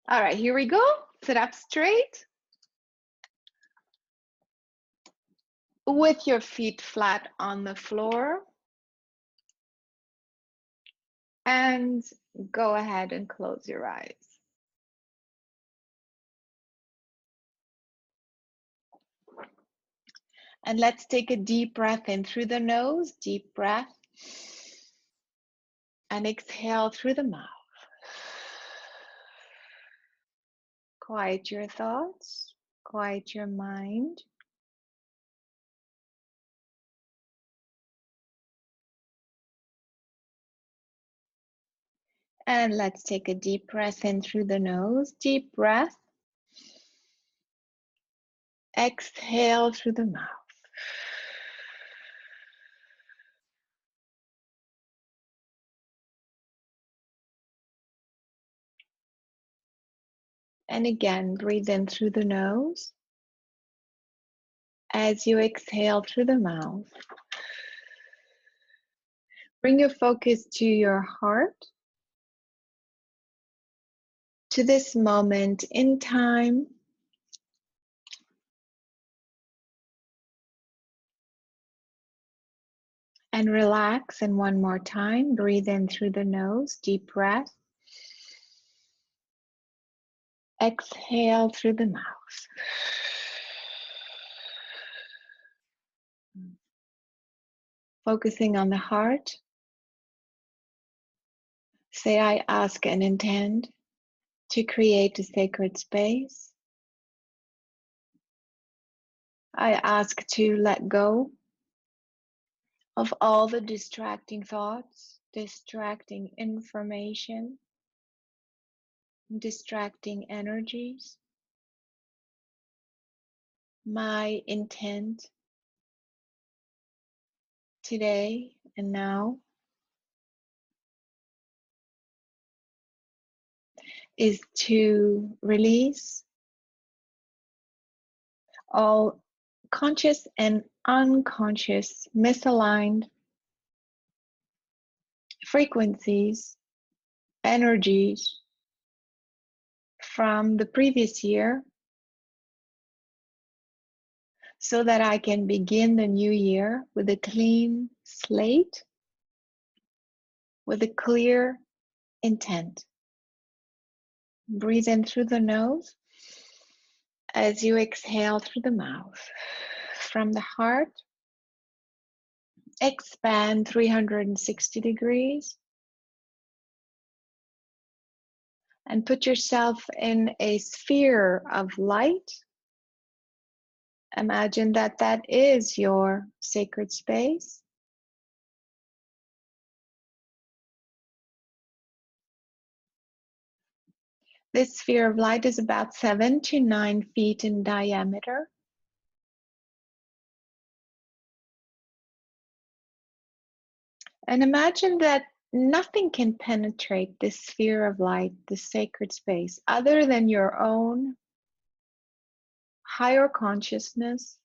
All right, here we go. Sit up straight with your feet flat on the floor. And go ahead and close your eyes. And let's take a deep breath in through the nose, deep breath. And exhale through the mouth. Quiet your thoughts, quiet your mind. And let's take a deep breath in through the nose, deep breath. Exhale through the mouth. And again, breathe in through the nose. As you exhale through the mouth, bring your focus to your heart, to this moment in time. And relax. And one more time, breathe in through the nose, deep breath. Exhale through the mouth. Focusing on the heart. Say, I ask and intend to create a sacred space. I ask to let go of all the distracting thoughts, distracting information, distracting energies. My intent today and now is to release all conscious and unconscious misaligned frequencies, energies from the previous year, so that I can begin the new year with a clean slate, with a clear intent. Breathe in through the nose as you exhale through the mouth. From the heart, expand 360 degrees and put yourself in a sphere of light. Imagine that that is your sacred space. This sphere of light is about 7 to 9 feet in diameter. And imagine that nothing can penetrate this sphere of light, this sacred space, other than your own higher consciousness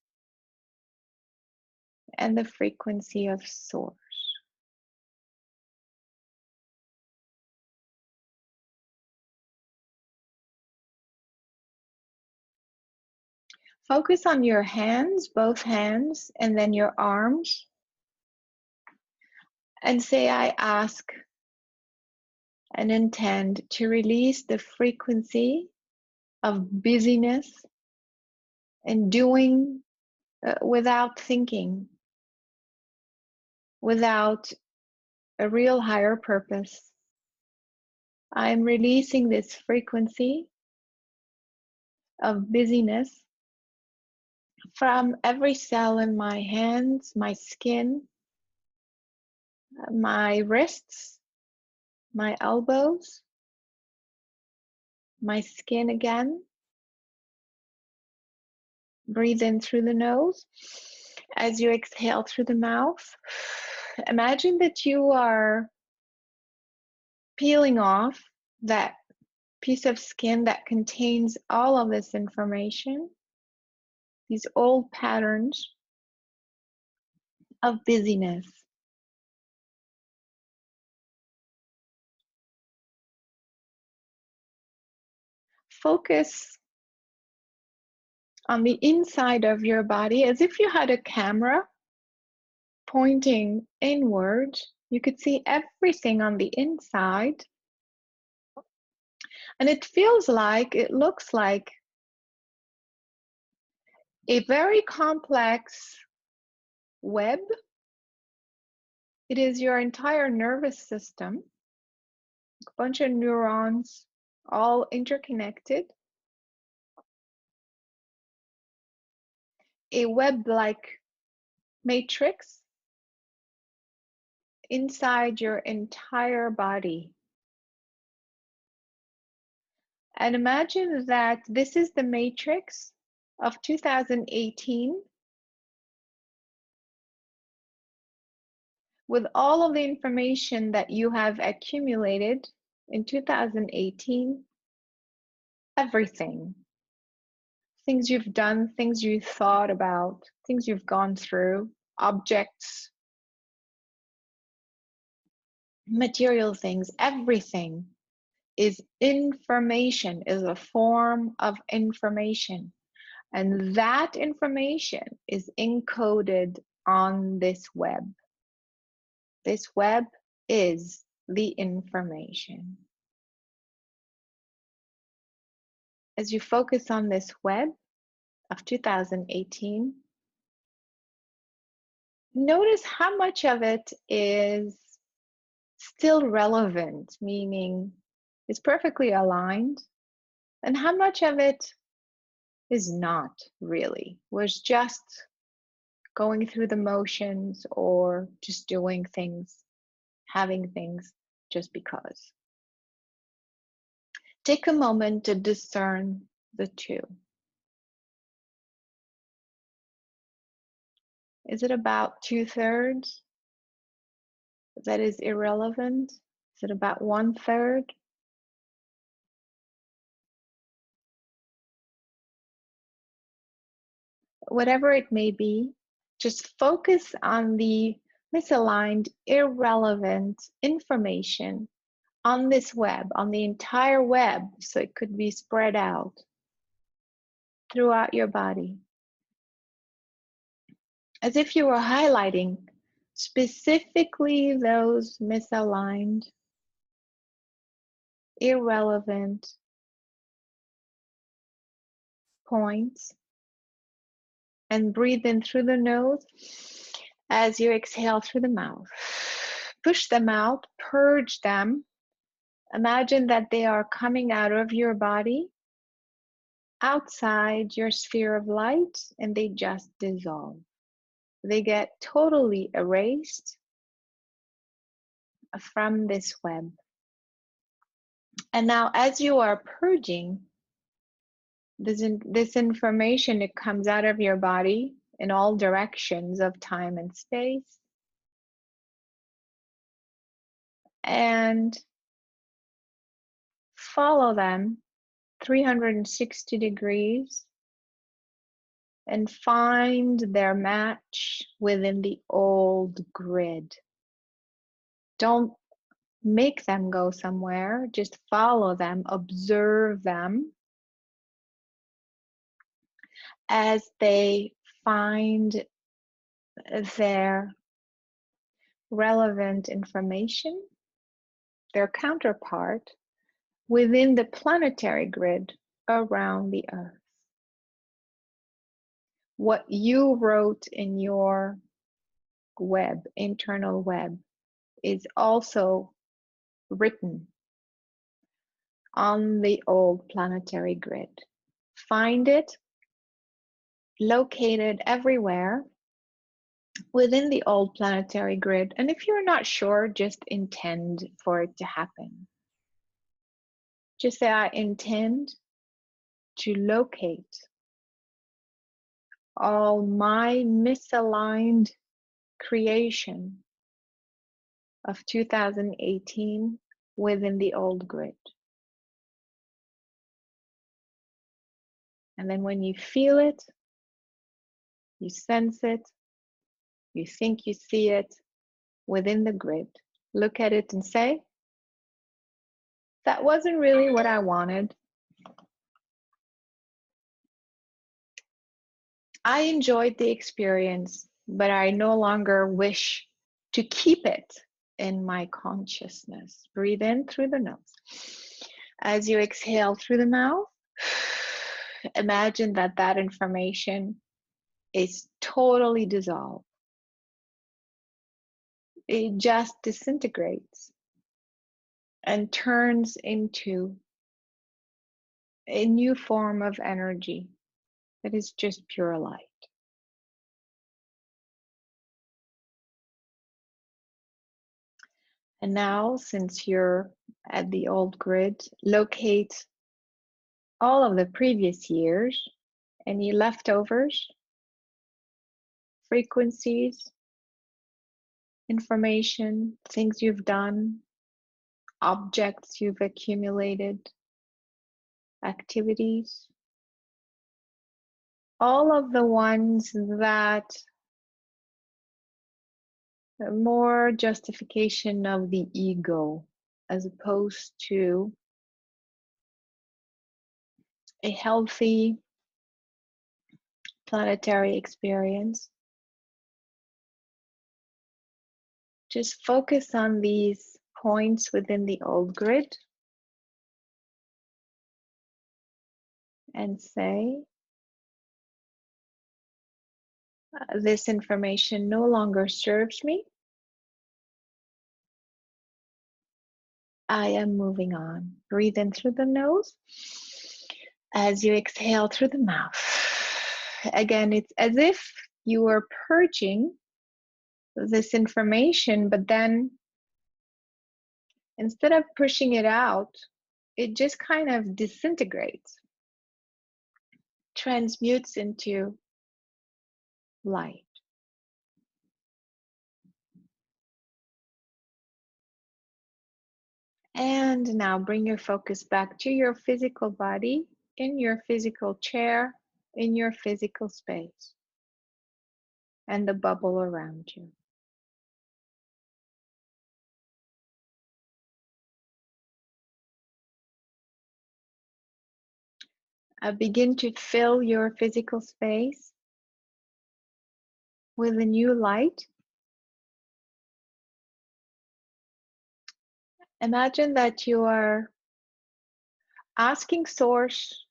and the frequency of source. Focus on your hands, both hands, and then your arms. And say, I ask and intend to release the frequency of busyness and doing without thinking, without a real higher purpose. I'm releasing this frequency of busyness from every cell in my hands, my skin, my wrists, my elbows, my skin again. Breathe in through the nose. As you exhale through the mouth, imagine that you are peeling off that piece of skin that contains all of this information, these old patterns of busyness. focus on the inside of your body as if you had a camera pointing inward. You could see everything on the inside. And it looks like a very complex web. It is your entire nervous system, a bunch of neurons, all interconnected. A web-like matrix inside your entire body. And imagine that this is the matrix of 2018 with all of the information that you have accumulated in 2018, everything. Things you've done, things you thought about, things you've gone through, objects, material things, everything is information, is a form of information. And that information is encoded on this web. This web is the information. As you focus on this web of 2018, notice how much of it is still relevant, meaning it's perfectly aligned, and how much of it is not really, was just going through the motions or just doing things, having things just because. Take a moment to discern the two. Is it about 2/3 that is irrelevant? Is it about 1/3? Whatever it may be, just focus on the misaligned, irrelevant information on this web, on the entire web, so it could be spread out throughout your body. As if you were highlighting specifically those misaligned, irrelevant points, and breathe in through the nose as you exhale through the mouth. Push them out, purge them. Imagine that they are coming out of your body, outside your sphere of light, and they just dissolve. They get totally erased from this web. And now as you are purging this information, it comes out of your body in all directions of time and space. And follow them 360 degrees and find their match within the old grid. Don't make them go somewhere, just follow them, observe them as they find their relevant information, their counterpart, within the planetary grid around the Earth. What you wrote in your web, internal web, is also written on the old planetary grid. Find it, located everywhere within the old planetary grid. And if you're not sure, just intend for it to happen. Just say, I intend to locate all my misaligned creation of 2018 within the old grid. And then when you feel it, you sense it, you think you see it within the grid, look at it and say, that wasn't really what I wanted, I enjoyed the experience, but I no longer wish to keep it in my consciousness. Breathe in through the nose. As you exhale through the mouth, imagine that that information is totally dissolved. It just disintegrates and turns into a new form of energy that is just pure light. And now, since you're at the old grid, locate all of the previous years, any leftovers, frequencies, information, things you've done, objects you've accumulated, activities, all of the ones that are more justification of the ego as opposed to a healthy planetary experience. Just focus on these points within the old grid and say, this information no longer serves me. I am moving on. Breathe in through the nose as you exhale through the mouth. Again, it's as if you were purging this information, but then instead of pushing it out, it just kind of disintegrates, transmutes into light. And now bring your focus back to your physical body, in your physical chair, in your physical space, and the bubble around you. Begin to fill your physical space with a new light. Imagine that you are asking Source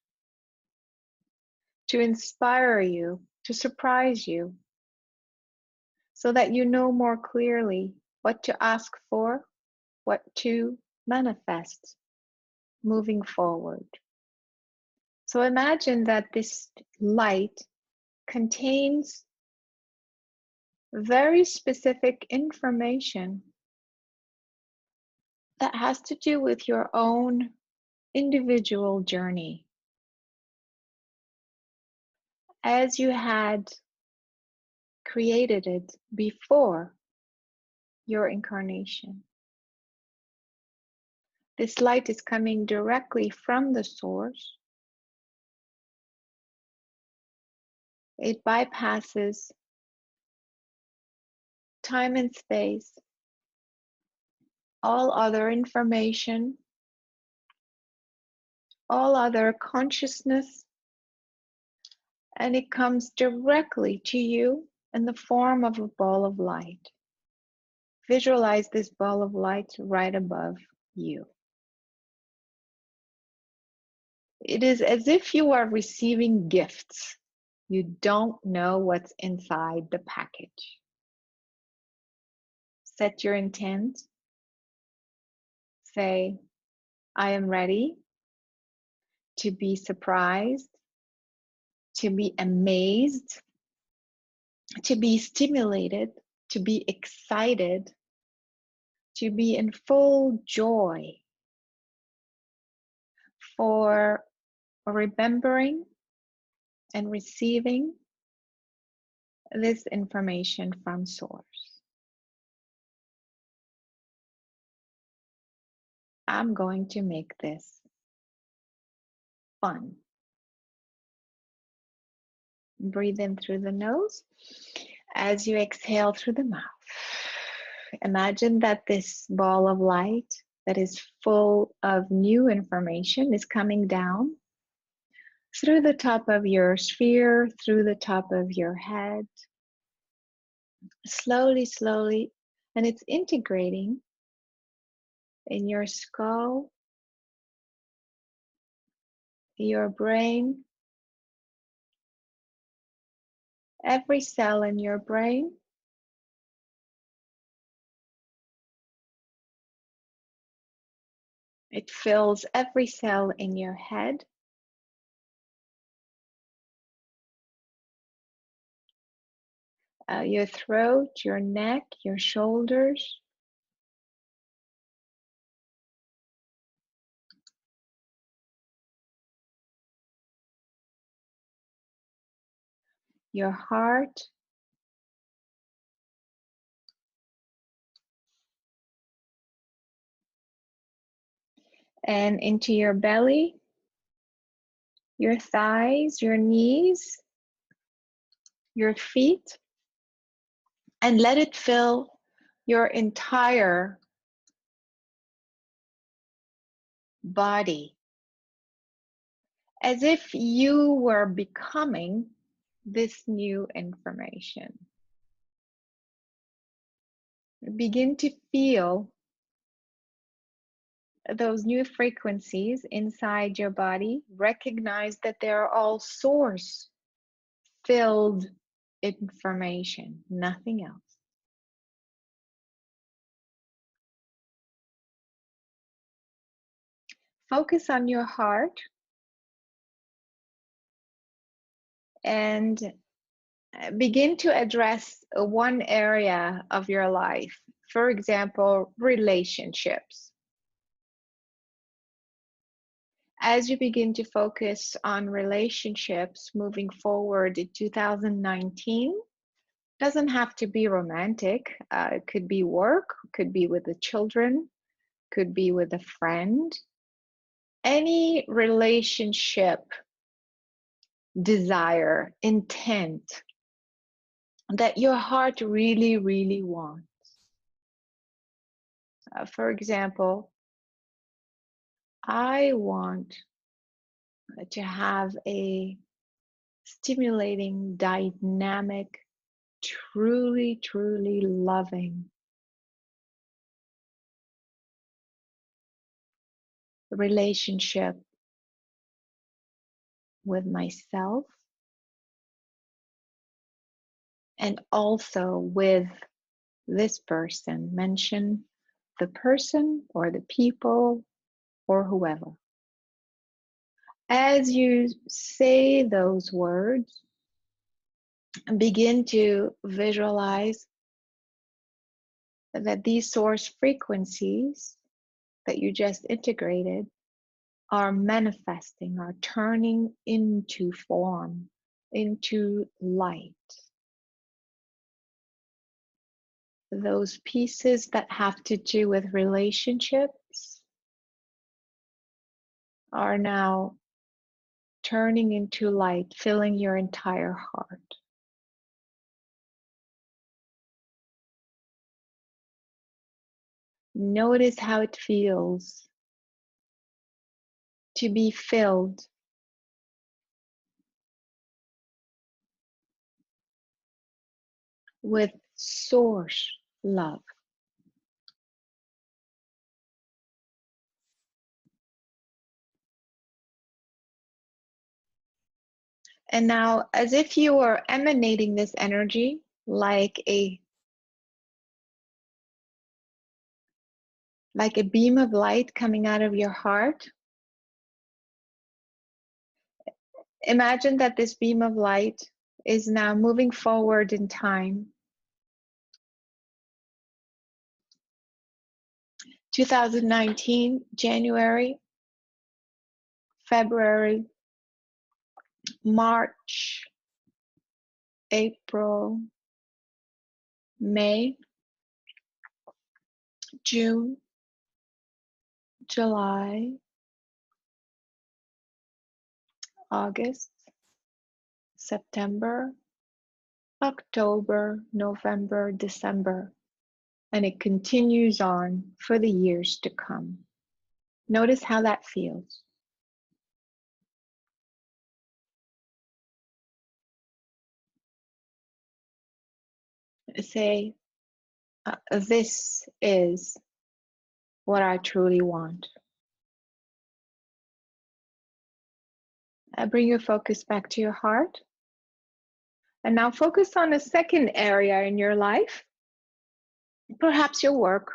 to inspire you, to surprise you, so that you know more clearly what to ask for, what to manifest moving forward. So imagine that this light contains very specific information that has to do with your own individual journey. As you had created it before your incarnation. This light is coming directly from the source. It bypasses time and space, all other information, all other consciousness, and it comes directly to you in the form of a ball of light. Visualize this ball of light right above you. It is as if you are receiving gifts. You don't know what's inside the package. Set your intent. Say, I am ready to be surprised, to be amazed, to be stimulated, to be excited, to be in full joy for remembering and receiving this information from Source. I'm going to make this fun. Breathe in through the nose as you exhale through the mouth. Imagine that this ball of light that is full of new information is coming down through the top of your sphere, through the top of your head, slowly, slowly, and it's integrating in your skull, your brain, every cell in your brain. It fills every cell in your head. Your throat, your neck, your shoulders. Your heart. And into your belly, your thighs, your knees, your feet. And let it fill your entire body, as if you were becoming this new information. Begin to feel those new frequencies inside your body. Recognize that they're all source filled information, nothing else. Focus on your heart and begin to address one area of your life. For example, relationships. As you begin to focus on relationships moving forward in 2019, doesn't have to be romantic. It could be work, could be with the children, could be with a friend. Any relationship, desire, intent that your heart really, really wants. For example, I want to have a stimulating, dynamic, truly, truly loving relationship with myself and also with this person. Mention the person or the people or whoever. As you say those words, begin to visualize that these source frequencies that you just integrated are manifesting, are turning into form, into light. Those pieces that have to do with relationships are now turning into light, filling your entire heart. Notice how it feels to be filled with source love. And now, as if you were emanating this energy like a beam of light coming out of your heart, imagine that this beam of light is now moving forward in time. 2019, January, February, March, April, May, June, July, August, September, October, November, December, and it continues on for the years to come. Notice how that feels. Say, this is what I truly want. Bring your focus back to your heart. And now focus on a second area in your life, perhaps your work,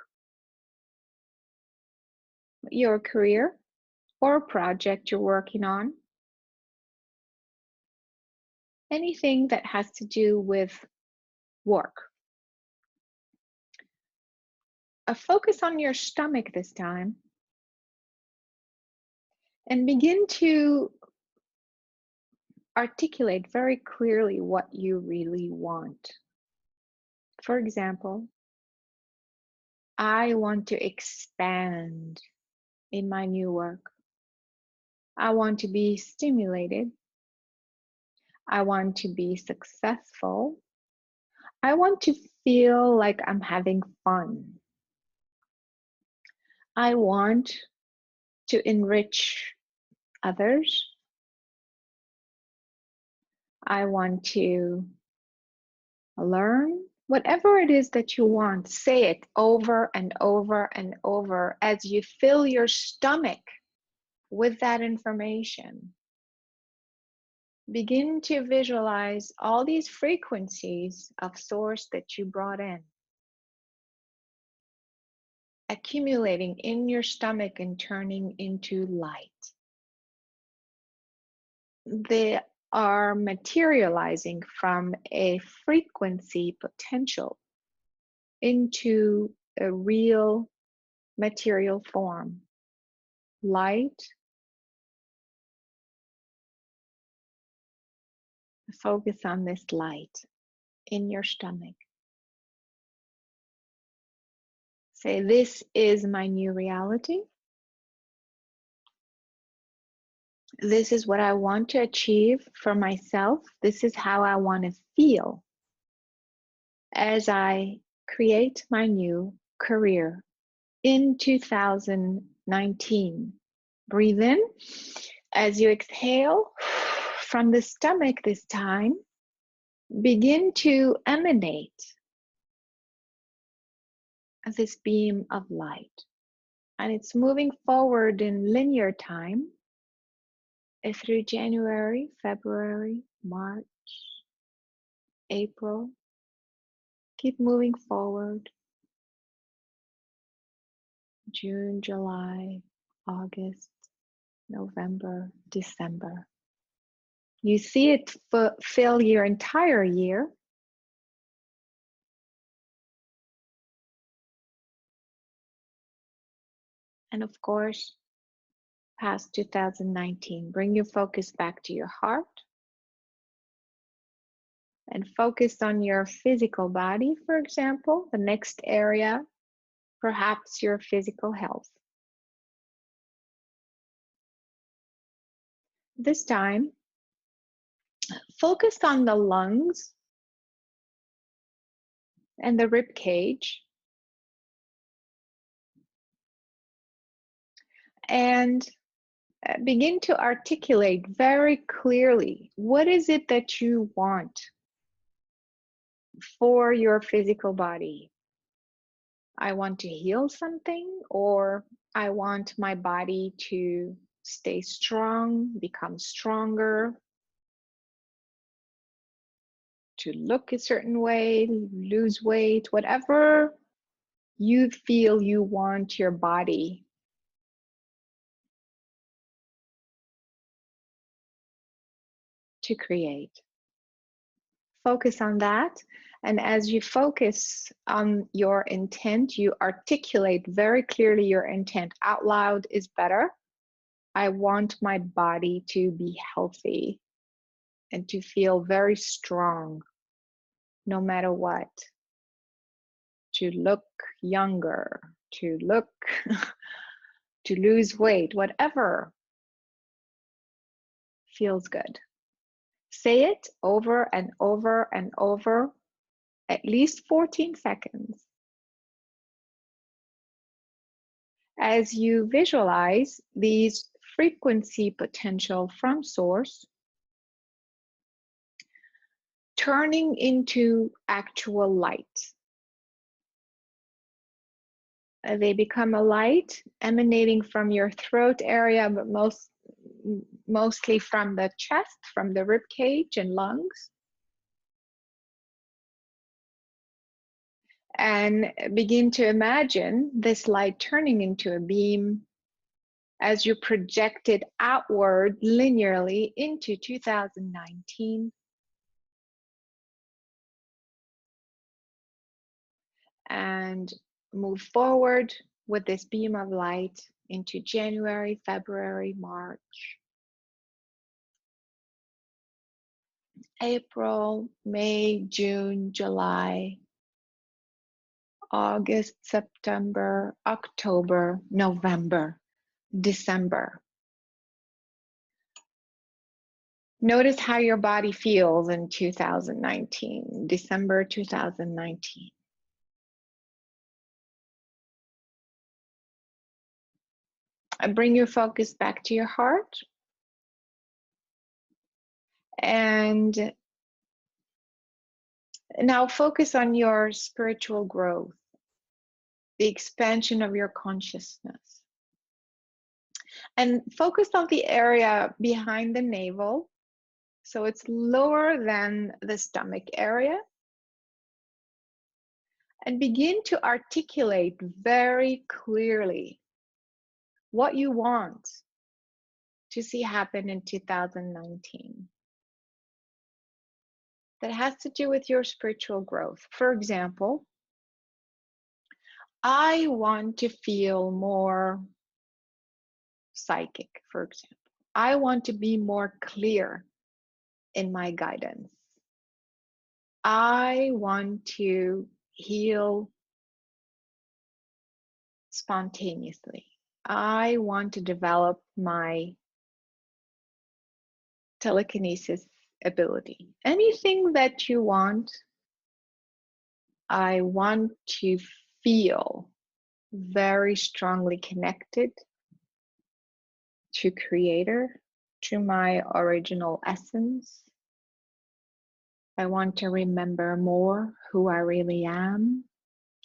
your career, or a project you're working on. Anything that has to do with work. Focus on your stomach this time and begin to articulate very clearly what you really want. For example, I want to expand in my new work. I want to be stimulated. I want to be successful. I want to feel like I'm having fun. I want to enrich others. I want to learn. Whatever it is that you want, say it over and over and over as you fill your stomach with that information. Begin to visualize all these frequencies of source that you brought in, accumulating in your stomach and turning into light. They are materializing from a frequency potential into a real material form. Light. Focus on this light in your stomach. Say, this is my new reality. This is what I want to achieve for myself. This is how I want to feel as I create my new career in 2019. Breathe in. As you exhale from the stomach this time, begin to emanate this beam of light. And it's moving forward in linear time through January, February, March, April. Keep moving forward. June, July, August, November, December. You see it fill your entire year. And of course, past 2019. Bring your focus back to your heart and focus on your physical body, for example, the next area, perhaps your physical health. This time, focus on the lungs and the rib cage. And begin to articulate very clearly, what is it that you want for your physical body? I want to heal something, or I want my body to stay strong, become stronger, to look a certain way, lose weight, whatever you feel you want your body to create. Focus on that. And as you focus on your intent, you articulate very clearly your intent. Out loud is better. I want my body to be healthy and to feel very strong no matter what. To look younger, to look, to lose weight, whatever feels good. Say it over and over and over, at least 14 seconds. As you visualize these frequency potential from source, turning into actual light. They become a light emanating from your throat area, but mostly from the chest, from the rib cage and lungs. And begin to imagine this light turning into a beam as you project it outward linearly into 2019. And move forward with this beam of light into January, February, March, April, May, June, July, August, September, October, November, December. Notice how your body feels in 2019, December 2019. And bring your focus back to your heart. And now focus on your spiritual growth, the expansion of your consciousness. And focus on the area behind the navel. So it's lower than the stomach area. And begin to articulate very clearly what you want to see happen in 2019. That has to do with your spiritual growth. For example, I want to feel more psychic, for example. I want to be more clear in my guidance. I want to heal spontaneously. I want to develop my telekinesis ability. Anything that you want, I want to feel very strongly connected to Creator, to my original essence. I want to remember more who I really am.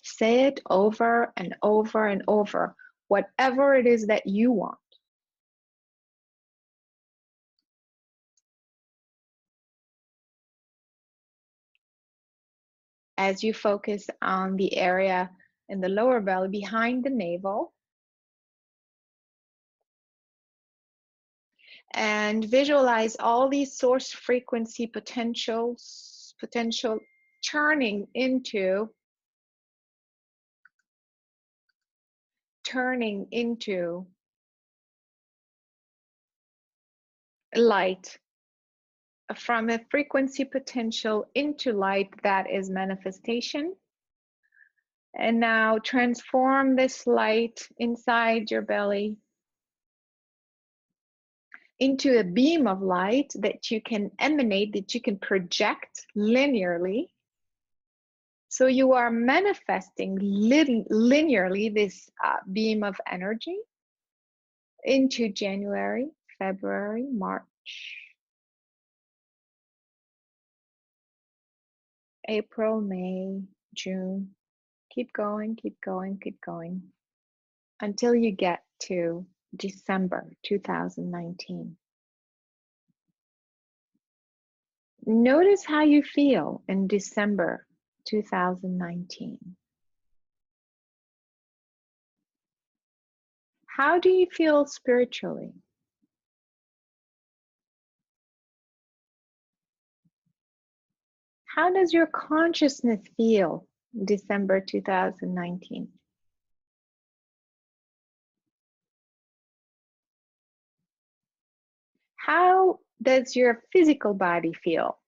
Say it over and over and over, whatever it is that you want. As you focus on the area in the lower belly behind the navel, and visualize all these source frequency potential turning into light, from a frequency potential into light that is manifestation. And now transform this light inside your belly into a beam of light that you can emanate, that you can project linearly. So you are manifesting linearly this beam of energy into January, February, March, April, May, June. Keep going, keep going, keep going until you get to December 2019. Notice how you feel in December 2019. How do you feel spiritually? How does your consciousness feel December 2019? How does your physical body feel?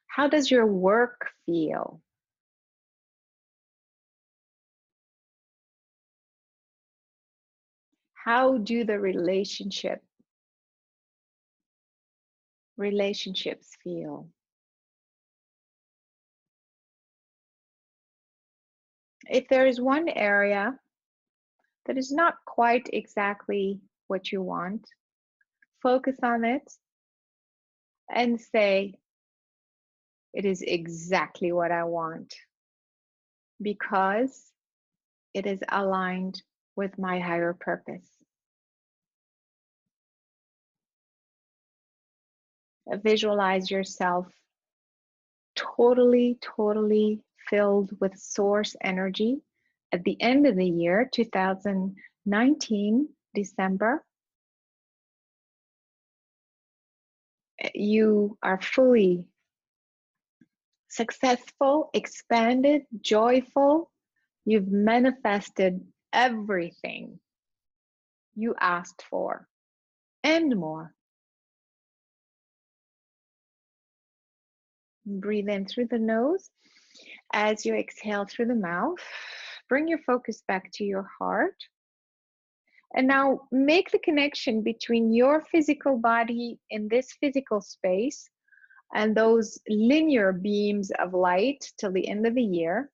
How does your work feel? How do the relationships feel? If there is one area that is not quite exactly what you want, focus on it, and say, it is exactly what I want because it is aligned with my higher purpose. Visualize yourself totally filled with source energy at the end of the year 2019, December. You are fully successful, expanded, joyful. You've manifested everything you asked for and more. Breathe in through the nose. As you exhale through the mouth, bring your focus back to your heart. And now make the connection between your physical body in this physical space and those linear beams of light till the end of the year.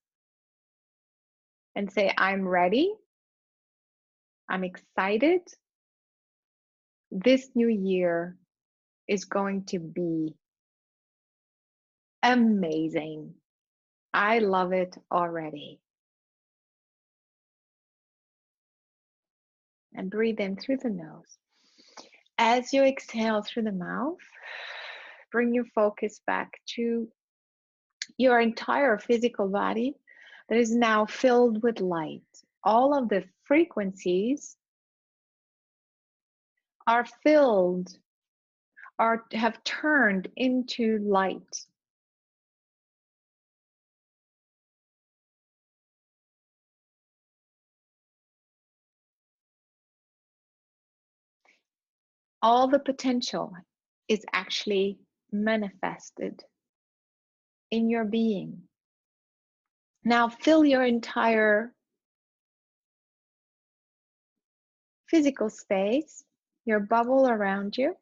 And say, I'm ready. I'm excited. This new year is going to be amazing. I love it already. And breathe in through the nose. As you exhale through the mouth, bring your focus back to your entire physical body that is now filled with light. All of the frequencies are filled, have turned into light. All the potential is actually manifested in your being. Now fill your entire physical space, your bubble around you,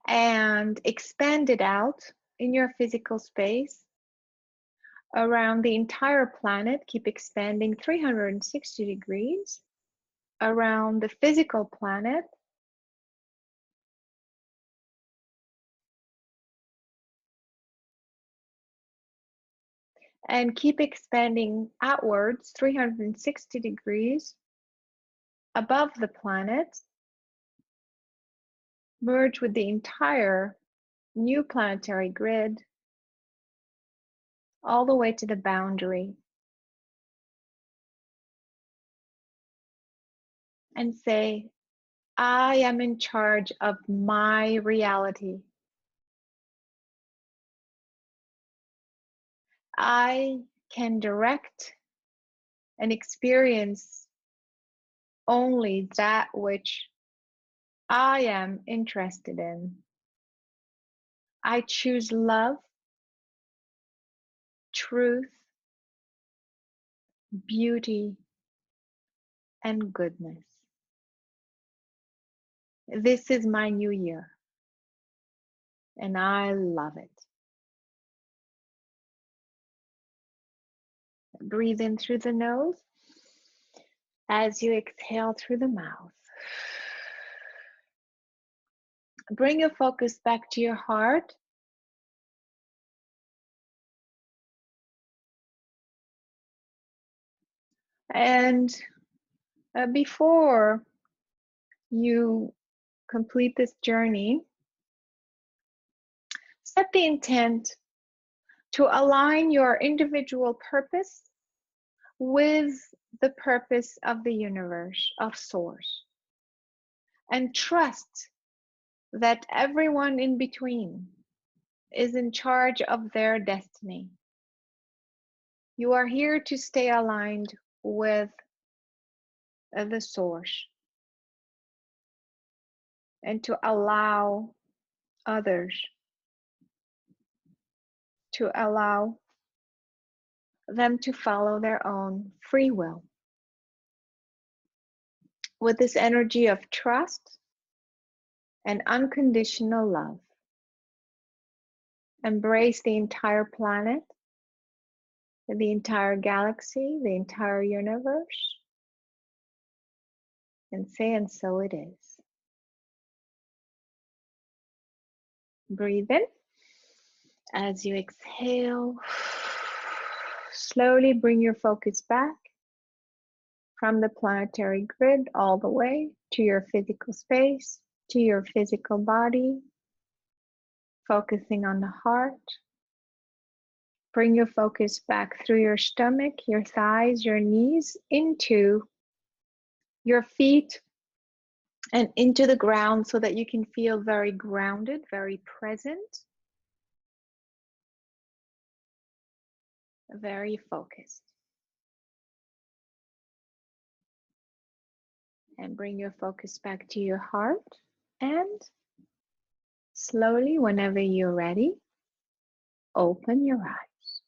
and expand it out in your physical space around the entire planet. Keep expanding 360 degrees around the physical planet. And keep expanding outwards 360 degrees above the planet. Merge with the entire new planetary grid all the way to the boundary. And say, I am in charge of my reality. I can direct and experience only that which I am interested in. I choose love, truth, beauty, and goodness. This is my new year, and I love it. Breathe in through the nose as you exhale through the mouth. Bring your focus back to your heart. And before you complete this journey, set the intent to align your individual purpose with the purpose of the universe, of Source. And trust that everyone in between is in charge of their destiny. You are here to stay aligned with the Source and to allow others, to allow them to follow their own free will. With this energy of trust and unconditional love, embrace the entire planet the entire galaxy, the entire universe, and say, and so it is. Breathe in. As you exhale, slowly bring your focus back from the planetary grid all the way to your physical space, to your physical body, focusing on the heart. Bring your focus back through your stomach, your thighs, your knees, into your feet, and into the ground so that you can feel very grounded, very present, very focused. And bring your focus back to your heart, and slowly, whenever you're ready, open your eyes.